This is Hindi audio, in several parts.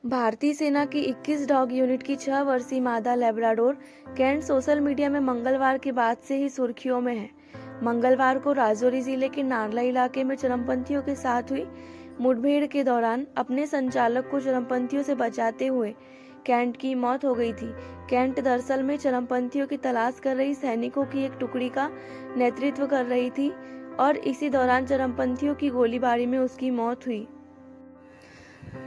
भारतीय सेना की 21 डॉग यूनिट की 6 वर्षीय मादा लेब्राडोर कैंट सोशल मीडिया में मंगलवार के बाद से ही सुर्खियों में है। मंगलवार को राजौरी जिले के नारला इलाके में चरमपंथियों के साथ हुई मुठभेड़ के दौरान अपने संचालक को चरमपंथियों से बचाते हुए कैंट की मौत हो गई थी। कैंट दरअसल में चरमपंथियों की तलाश कर रही सैनिकों की एक टुकड़ी का नेतृत्व कर रही थी और इसी दौरान चरमपंथियों की गोलीबारी में उसकी मौत हुई।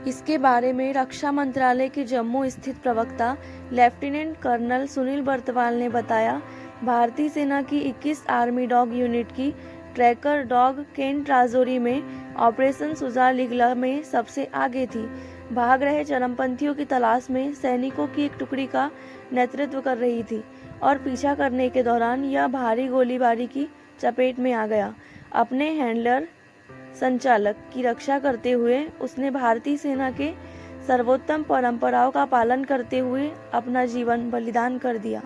इसके बारे में रक्षा मंत्रालय के जम्मू स्थित प्रवक्ता लेफ्टिनेंट कर्नल सुनील बर्तवाल ने बताया, भारतीय सेना की 21 आर्मी डॉग यूनिट की ट्रैकर डॉग कैंट राजौरी में ऑपरेशन सुजा लिगला में सबसे आगे थी। भाग रहे चरमपंथियों की तलाश में सैनिकों की एक टुकड़ी का नेतृत्व कर रही थी और पीछा करने के दौरान यह भारी गोलीबारी की चपेट में आ गया। अपने हैंडलर संचालक की रक्षा करते हुए उसने भारतीय सेना के सर्वोत्तम परंपराओं का पालन करते हुए अपना जीवन बलिदान कर दिया।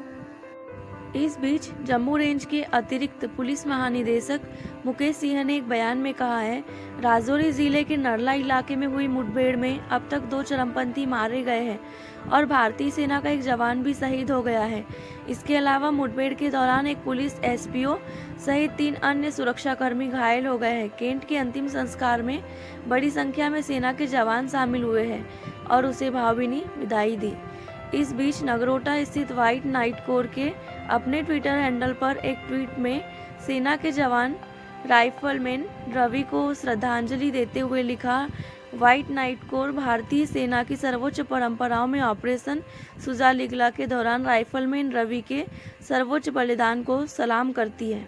इस बीच जम्मू रेंज के अतिरिक्त पुलिस महानिदेशक मुकेश सिंह ने एक बयान में कहा है, राजौरी जिले के नरला इलाके में हुई मुठभेड़ में अब तक 2 चरमपंथी मारे गए हैं और भारतीय सेना का एक जवान भी शहीद हो गया है। इसके अलावा मुठभेड़ के दौरान एक पुलिस एसपीओ सहित 3 अन्य सुरक्षाकर्मी घायल हो गए हैं। कैंट के अंतिम संस्कार में बड़ी संख्या में सेना के जवान शामिल हुए हैं और उसे भावभीनी विदाई दी। इस बीच नगरोटा स्थित व्हाइट नाइट कोर के अपने ट्विटर हैंडल पर एक ट्वीट में सेना के जवान राइफलमैन रवि को श्रद्धांजलि देते हुए लिखा, व्हाइट नाइट कोर भारतीय सेना की सर्वोच्च परंपराओं में ऑपरेशन सुजा लिगला के दौरान राइफलमैन रवि के सर्वोच्च बलिदान को सलाम करती है।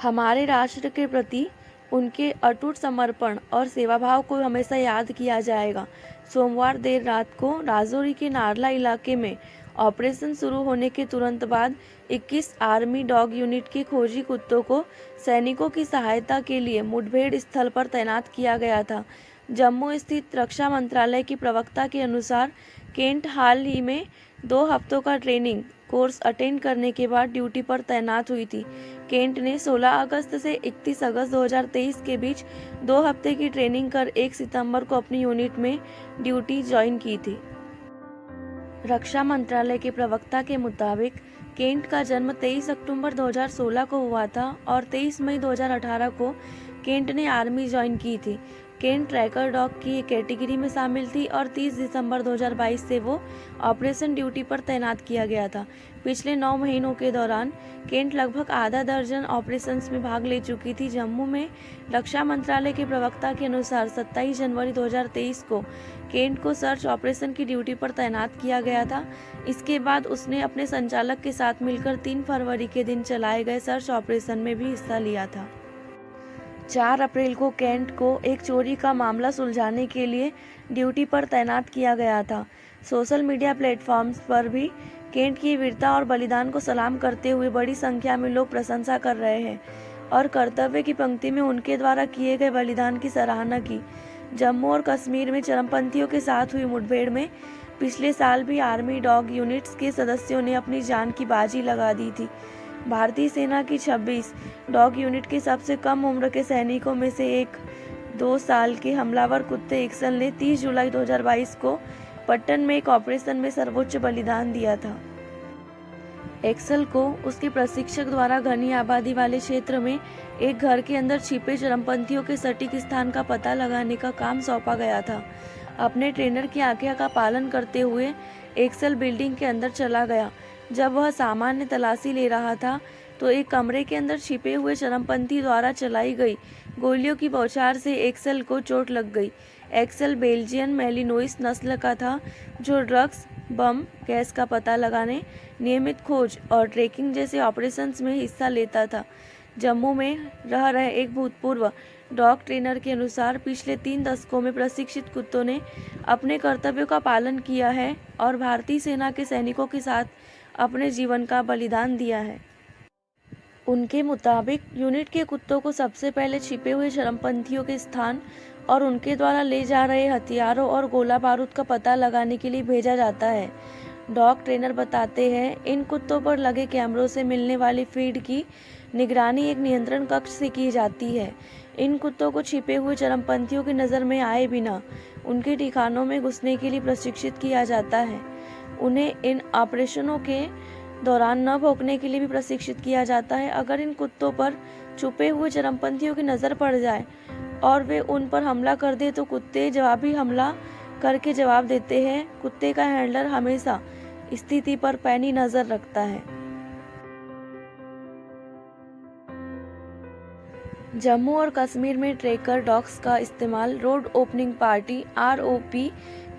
हमारे राष्ट्र के प्रति उनके अटूट समर्पण और सेवाभाव को हमेशा याद किया जाएगा। सोमवार देर रात को राजौरी के नारला इलाके में ऑपरेशन शुरू होने के तुरंत बाद 21 आर्मी डॉग यूनिट के खोजी कुत्तों को सैनिकों की सहायता के लिए मुठभेड़ स्थल पर तैनात किया गया था। जम्मू स्थित रक्षा मंत्रालय की प्रवक्ता के अनुसार कैंट हाल ही में 2 हफ्तों का ट्रेनिंग कोर्स अटेंड करने के बाद ड्यूटी पर तैनात हुई थी। कैंट ने 16 अगस्त से 31 अगस्त 2023 के बीच 2 हफ्ते की ट्रेनिंग कर 1 सितंबर को अपनी यूनिट में ड्यूटी ज्वाइन की थी। रक्षा मंत्रालय के प्रवक्ता के मुताबिक कैंट का जन्म 23 अक्टूबर 2016 को हुआ था और 23 मई 2018 को कैंट ने आर्मी ज्वाइन की थी। कैंट ट्रैकर डॉग की कैटेगरी में शामिल थी और 30 दिसंबर 2022 से वो ऑपरेशन ड्यूटी पर तैनात किया गया था। पिछले 9 महीनों के दौरान कैंट लगभग आधा दर्जन ऑपरेशंस में भाग ले चुकी थी। जम्मू में रक्षा मंत्रालय के प्रवक्ता के अनुसार 27 जनवरी 2023 को कैंट को सर्च ऑपरेशन की ड्यूटी पर तैनात किया गया था। इसके बाद उसने अपने संचालक के साथ मिलकर 3 फरवरी के दिन चलाए गए सर्च ऑपरेशन में भी हिस्सा लिया था। 4 अप्रैल को कैंट को एक चोरी का मामला सुलझाने के लिए ड्यूटी पर तैनात किया गया था। सोशल मीडिया प्लेटफॉर्म्स पर भी कैंट की वीरता और बलिदान को सलाम करते हुए बड़ी संख्या में लोग प्रशंसा कर रहे हैं और कर्तव्य की पंक्ति में उनके द्वारा किए गए बलिदान की सराहना की। जम्मू और कश्मीर में चरमपंथियों के साथ हुई मुठभेड़ में पिछले साल भी आर्मी डॉग यूनिट्स के सदस्यों ने अपनी जान की बाजी लगा दी थी। भारतीय सेना की 26 डॉग यूनिट के सबसे कम उम्र के सैनिकों में से एक 2 साल के हमलावर कुत्ते एक्सल ने 30 जुलाई 2022 को पट्टन में एक ऑपरेशन में सर्वोच्च बलिदान दिया था। एक्सल को उसके प्रशिक्षक द्वारा घनी आबादी वाले क्षेत्र में एक घर के अंदर छिपे चरमपंथियों के सटीक स्थान का पता लगाने का काम सौंपा गया था। अपने ट्रेनर की आज्ञा का पालन करते हुए एक्सल बिल्डिंग के अंदर चला गया। जब वह सामान्य तलाशी ले रहा था तो एक कमरे के अंदर छिपे हुए चरमपंथी द्वारा चलाई गई गोलियों की बौछार से एक्सल को चोट लग गई। एक्सल बेल्जियन मैलिनोइस नस्ल का था जो ड्रग्स, बम, गैस का पता लगाने, नियमित खोज और ट्रैकिंग जैसे ऑपरेशंस में हिस्सा लेता था। जम्मू में रह रहे एक भूतपूर्व डॉग ट्रेनर के अनुसार पिछले 3 दशकों में प्रशिक्षित कुत्तों ने अपने कर्तव्यों का पालन किया है और भारतीय सेना के सैनिकों के साथ अपने जीवन का बलिदान दिया है। उनके मुताबिक यूनिट के कुत्तों को सबसे पहले छिपे हुए चरमपंथियों के स्थान और उनके द्वारा ले जा रहे हथियारों और गोला बारूद का पता लगाने के लिए भेजा जाता है। डॉग ट्रेनर बताते हैं, इन कुत्तों पर लगे कैमरों से मिलने वाली फीड की निगरानी एक नियंत्रण कक्ष से की जाती है। इन कुत्तों को छिपे हुए चरमपंथियों की नज़र में आए बिना उनके ठिकानों में घुसने के लिए प्रशिक्षित किया जाता है। उन्हें इन ऑपरेशनों के दौरान न भौंकने के लिए भी प्रशिक्षित किया जाता है। अगर इन कुत्तों पर छुपे हुए चरमपंथियों की नज़र पड़ जाए और वे उन पर हमला कर दे तो कुत्ते जवाबी हमला करके जवाब देते हैं। कुत्ते का हैंडलर हमेशा स्थिति पर पैनी नज़र रखता है। जम्मू और कश्मीर में ट्रैकर डॉग्स का इस्तेमाल रोड ओपनिंग पार्टी (ROP)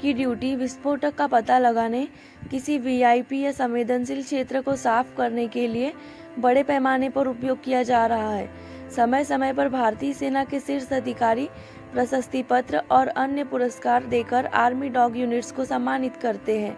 की ड्यूटी, विस्फोटक का पता लगाने, किसी VIP या संवेदनशील क्षेत्र को साफ करने के लिए बड़े पैमाने पर उपयोग किया जा रहा है। समय समय पर भारतीय सेना के शीर्ष अधिकारी प्रशस्ति पत्र और अन्य पुरस्कार देकर आर्मी डॉग यूनिट्स को सम्मानित करते हैं।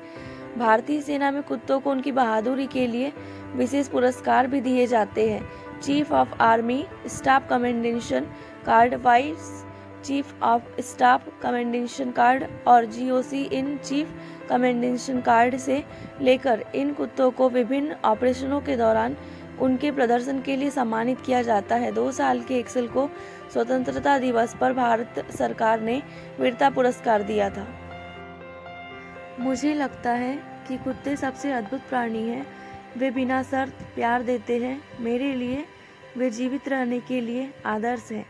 भारतीय सेना में कुत्तों को उनकी बहादुरी के लिए विशेष पुरस्कार भी दिए जाते हैं। Chief of army staff commendation card, vice chief of staff commendation card और GOC in chief commendation card से लेकर इन कुत्तों को विभिन्न ऑपरेशनों के दौरान उनके प्रदर्शन के लिए सम्मानित किया जाता है। 2 साल के एक्सेल को स्वतंत्रता दिवस पर भारत सरकार ने वीरता पुरस्कार दिया था। मुझे लगता है कि कुत्ते सबसे अद्भुत प्राणी हैं। वे बिना शर्त प्यार देते हैं। मेरे लिए वे जीवित रहने के लिए आदर्श हैं।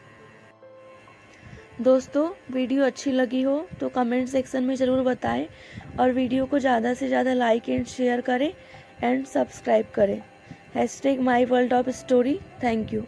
दोस्तों, वीडियो अच्छी लगी हो तो कमेंट सेक्शन में ज़रूर बताएं और वीडियो को ज़्यादा से ज़्यादा लाइक एंड शेयर करें एंड सब्सक्राइब करें। #myworldofstory। Thank you.